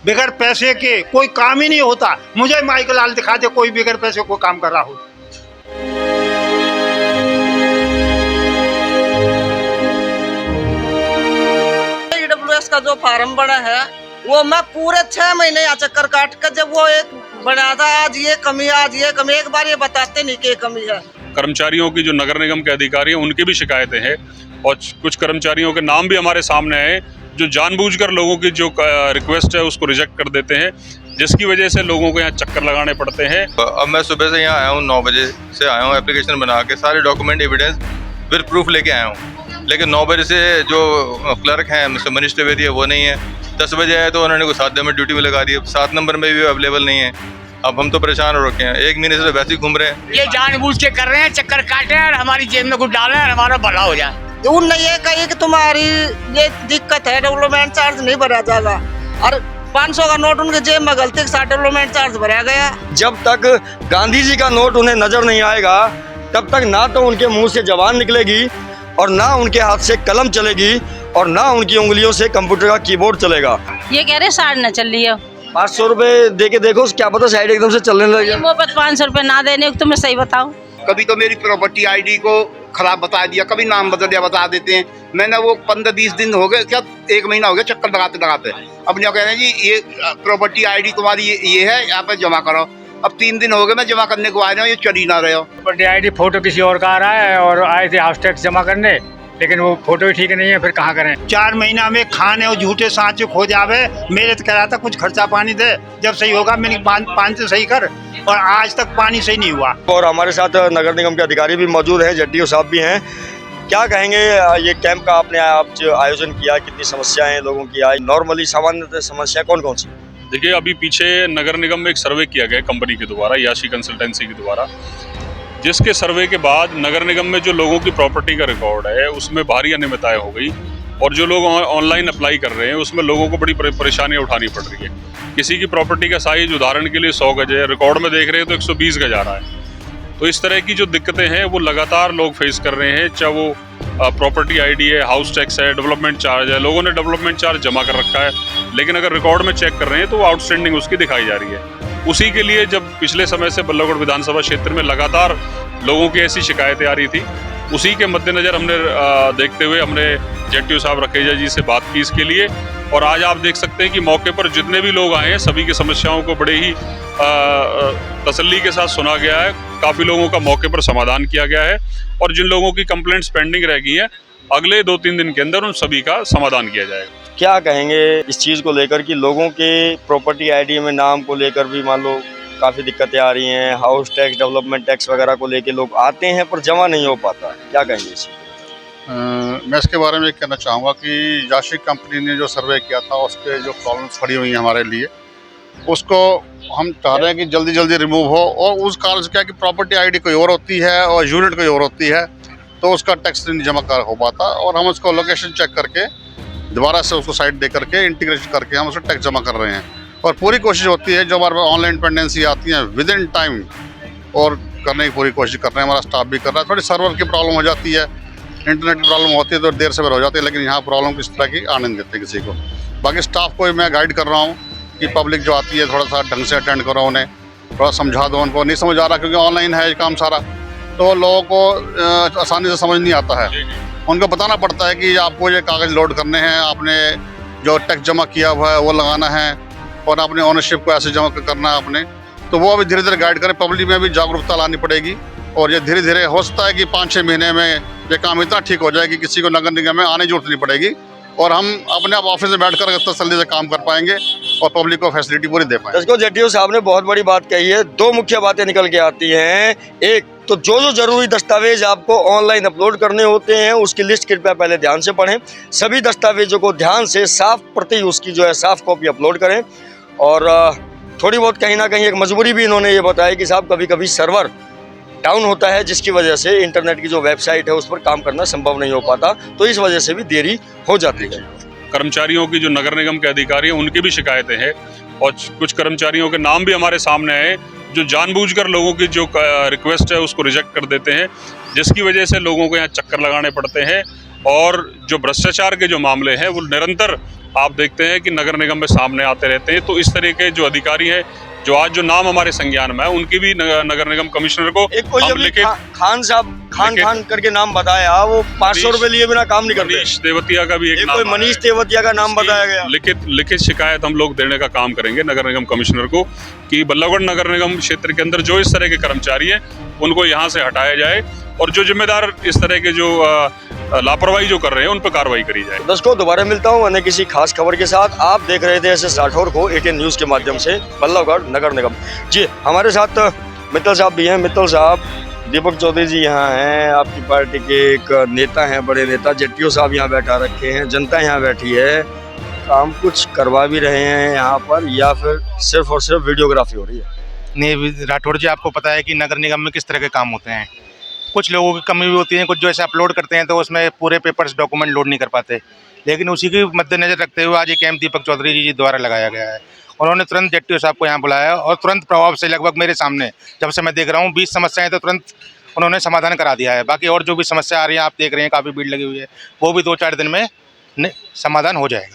बगैर पैसे के कोई काम ही नहीं होता। मुझे माइक लाल दिखा दे कोई बगैर पैसे को काम कर रहा हो। ईडब्ल्यूएस का जो फार्म बना है वो मैं पूरे 6 महीने यहाँ चक्कर काट कर जब वो एक बना था, आज ये कमी, आज ये कमी, एक बार ये बताते नहीं कि ये कमी है। कर्मचारियों की जो नगर निगम के अधिकारी हैं उनकी भी शिकायतें हैं और कुछ कर्मचारियों के नाम भी हमारे सामने आए जो जानबूझकर लोगों की जो रिक्वेस्ट है उसको रिजेक्ट कर देते हैं, जिसकी वजह से लोगों को यहाँ चक्कर लगाने पड़ते हैं। अब मैं सुबह से यहाँ आया हूँ, 9 बजे से आया हूँ, एप्लीकेशन बना के सारे डॉक्यूमेंट एविडेंस फिर प्रूफ लेके आया हूँ, लेकिन 9 बजे से जो क्लर्क हैं मिस्टर मनीष त्रिवेदी है वो नहीं है। 10 बजे आए तो उन्होंने को 7 नंबर ड्यूटी में लगा दी, 7 नंबर में भी अवेलेबल नहीं है। अब हम तो परेशान हो रखे हैं, 1 महीने से वैसे ही घूम रहे हैं। ये जानबूझ के कर रहे हैं, चक्कर काटे और हमारी जेब में कुछ डालें और हमारा भला हो जाए। उनने ये कही कि तुम्हारी ये दिक्कत है, डेवलपमेंट चार्ज नहीं भरा जाएगा, और 500 का नोट उनके जेब में गलती के साथ डेवलपमेंट चार्ज भरा गया। जब तक गांधी जी का नोट उन्हें नजर नहीं आएगा तब तक ना तो उनके मुंह से जबान निकलेगी और ना उनके हाथ से कलम चलेगी और ना उनकी उंगलियों से कंप्यूटर का कीबोर्ड चलेगा। ये कह रहे साड़ न चल रही है। 500 रुपए दे के देखो, क्या पता साइड एकदम से चलने लगे। मुफ्त 500 रुपए ना देने को, तुम्हें सही बताओ। कभी तो मेरी प्रॉपर्टी आईडी को खराब बता दिया, कभी नाम बदल दिया बता देते हैं। मैंने वो 15-20 दिन हो गए, क्या 1 महीना हो गया चक्कर लगाते लगाते। अब क्या कह रहे हैं जी ये प्रॉपर्टी आईडी तुम्हारी ये है, यहाँ पे जमा करो। अब 3 दिन हो गए मैं जमा करने को आ रहा हूँ, ये चल ही ना रहे हो। प्रॉपर्टी आईडी फोटो किसी और का आ रहा है और आए थे हाउस टैक्स जमा करने, लेकिन वो फोटो ही ठीक नहीं है, फिर कहाँ करें। 4 महीना में खाने और झूठे सांचे खो जावे। मेरे तो कह रहा था कुछ खर्चा पानी दे, जब सही होगा मैंने पानी से सही कर, और आज तक पानी सही नहीं हुआ। और हमारे साथ नगर निगम के अधिकारी भी मौजूद हैं, जट्टीओ साहब भी हैं। क्या कहेंगे, ये कैंप का आपने आयोजन किया, कितनी समस्याएं लोगों की आई, नॉर्मली सामान्य समस्या कौन कौन सी? देखिए, अभी पीछे नगर निगम में एक सर्वे किया गया कंपनी के द्वारा, याशी कंसल्टेंसी के द्वारा, जिसके सर्वे के बाद नगर निगम में जो लोगों की प्रॉपर्टी का रिकॉर्ड है उसमें भारी अनियमितताएं हो गई, और जो लोग ऑनलाइन अप्लाई कर रहे हैं उसमें लोगों को बड़ी परेशानियां उठानी पड़ रही है। किसी की प्रॉपर्टी का साइज उदाहरण के लिए 100 गज है, रिकॉर्ड में देख रहे हैं तो 120 गज आ रहा है। तो इस तरह की जो दिक्कतें हैं वो लगातार लोग फेस कर रहे हैं, चाहे वो प्रॉपर्टी आईडी है, हाउस टैक्स है, डेवलपमेंट चार्ज है। लोगों ने डेवलपमेंट चार्ज जमा कर रखा है, लेकिन अगर रिकॉर्ड में चेक कर रहे हैं तो वो आउटस्टैंडिंग उसकी दिखाई जा रही है। उसी के लिए जब पिछले समय से बल्लभगढ़ विधानसभा क्षेत्र में लगातार लोगों की ऐसी शिकायतें आ रही थी, उसी के मद्देनजर हमने देखते हुए हमने जट्टीओ साहब रखेजा जी से बात की इसके लिए। और आज आप देख सकते हैं कि मौके पर जितने भी लोग आए हैं सभी की समस्याओं को बड़े ही तसल्ली के साथ सुना गया है। काफ़ी लोगों का मौके पर समाधान किया गया है, और जिन लोगों की कंप्लेंट्स पेंडिंग रह गई हैं अगले 2-3 दिन के अंदर उन सभी का समाधान किया जाएगा। क्या कहेंगे इस चीज़ को लेकर कि लोगों के प्रॉपर्टी आईडी में नाम को लेकर भी मान लो काफ़ी दिक्कतें आ रही हैं, हाउस टैक्स, डेवलपमेंट टैक्स वगैरह को लेके लोग आते हैं पर जमा नहीं हो पाता, क्या कहेंगे इसी? मैं इसके बारे में कहना चाहूँगा कि याशी कंपनी ने जो सर्वे किया था उस पर जो प्रॉब्लम्स खड़ी हुई हैं हमारे लिए, उसको हम चाह रहे हैं कि जल्दी जल्दी रिमूव हो। और उस कारण से क्या कि प्रॉपर्टी आईडी कोई और होती है और यूनिट कोई और होती है, तो उसका टैक्स नहीं जमा कर हो पाता, और हम उसको लोकेशन चेक करके दोबारा से उसको साइड दे करके इंटीग्रेशन करके हम उसको टैक्स जमा कर रहे हैं। और पूरी कोशिश होती है जो हमारे पास ऑनलाइन पेंडेंसी आती है विद इन टाइम और करने की पूरी कोशिश कर रहे हैं, हमारा स्टाफ भी कर रहा है। थोड़ी सर्वर की प्रॉब्लम हो जाती है, इंटरनेट की प्रॉब्लम होती है तो देर से बेर हो जाती है, लेकिन यहाँ प्रॉब्लम किस तरह की आने नहीं देते किसी को। बाकी स्टाफ को मैं गाइड कर रहा हूँ कि पब्लिक जो आती है थोड़ा सा ढंग से अटेंड करो, उन्हें थोड़ा समझा दो। उनको नहीं समझ आ रहा क्योंकि ऑनलाइन है काम सारा, तो लोगों को आसानी से समझ नहीं आता है। उनको बताना पड़ता है कि आपको ये कागज़ लोड करने हैं, आपने जो टैक्स जमा किया हुआ है वो लगाना है, और आपने ओनरशिप को ऐसे जमा करना है आपने। तो वो अभी धीरे धीरे गाइड करें, पब्लिक में भी जागरूकता लानी पड़ेगी, और ये धीरे धीरे हो सकता है कि 5-6 महीने में ये काम इतना ठीक हो जाए कि किसी को नगर निगम में आने की जरूरत नहीं पड़ेगी, और हम अपने आप ऑफिस में बैठकर तसल्ली से काम कर पाएंगे और पब्लिक को फैसिलिटी पूरी दे पाएंगे। दर्शकों, जट्टीओ साहब ने बहुत बड़ी बात कही है। 2 मुख्य बातें निकल के आती हैं। एक तो जो जरूरी दस्तावेज आपको ऑनलाइन अपलोड करने होते हैं उसकी लिस्ट कृपया पहले ध्यान से पढ़ें। सभी दस्तावेजों को ध्यान से साफ प्रति उसकी जो है साफ कॉपी अपलोड करें। और थोड़ी बहुत कहीं ना कहीं एक मजबूरी भी इन्होंने ये बताया कि साहब कभी कभी सर्वर डाउन होता है, जिसकी वजह से इंटरनेट की जो वेबसाइट है उस पर काम करना संभव नहीं हो पाता, तो इस वजह से भी देरी हो जाती है। कर्मचारियों की जो नगर निगम के अधिकारी हैं उनकी भी शिकायतें हैं, और कुछ कर्मचारियों के नाम भी हमारे सामने आए जो जानबूझकर लोगों की जो रिक्वेस्ट है उसको रिजेक्ट कर देते हैं, जिसकी वजह से लोगों को यहाँ चक्कर लगाने पड़ते हैं। और जो भ्रष्टाचार के जो मामले हैं वो निरंतर आप देखते हैं कि नगर निगम में सामने आते रहते हैं। तो इस तरह के जो अधिकारी हैं, जो आज जो नाम हमारे संज्ञान में है, उनकी भी नगर निगम कमिश्नर को एक कोई हम अभी लिखित खान साहब खान करके नाम बताया, वो 500 रुपए लिए बिना काम नहीं करते। मनीष तेवतिया का भी एक एक नाम कोई आया मनीष है। तेवतिया का नाम इसकी बताया गया। लिखित शिकायत हम लोग देने का काम करेंगे नगर निगम कमिश्नर को कि बल्लभगढ़ नगर निगम क्षेत्र के अंदर जो इस तरह के कर्मचारी हैं उनको यहाँ से हटाया जाए और जो जिम्मेदार इस तरह के जो लापरवाही जो कर रहे हैं उन पर कार्रवाई करी जाए। दर्शकों, दोबारा मिलता हूँ अन्य किसी खास खबर के साथ। आप देख रहे थे SS राठौर को ATN न्यूज़ के माध्यम से बल्लभगढ़ नगर निगम। जी, हमारे साथ मित्तल साहब भी हैं। मित्तल साहब, दीपक चौधरी जी यहाँ हैं, आपकी पार्टी के एक नेता हैं, बड़े नेता जेटीओ साहब यहाँ बैठा रखे हैं, जनता यहाँ बैठी है। काम कुछ करवा भी रहे हैं यहाँ पर या फिर सिर्फ और सिर्फ वीडियोग्राफी हो रही है? नहीं राठौर जी, आपको पता है कि नगर निगम में किस तरह के काम होते हैं। कुछ लोगों की कमी भी होती है, कुछ जो ऐसे अपलोड करते हैं तो उसमें पूरे पेपर्स डॉक्यूमेंट लोड नहीं कर पाते, लेकिन उसी की मद्देनजर रखते हुए आज ये कैंप दीपक चौधरी जी द्वारा लगाया गया है। उन्होंने तुरंत जेटीओ साहब को यहाँ बुलाया और तुरंत प्रभाव से, लगभग मेरे सामने जब से मैं देख रहा हूँ 20 समस्याएं तो तुरंत उन्होंने समाधान करा दिया है। बाकी और जो भी समस्या आ रही है, आप देख रहे हैं काफ़ी भीड़ लगी हुई है, वो भी 2-4 दिन में समाधान हो जाएगा।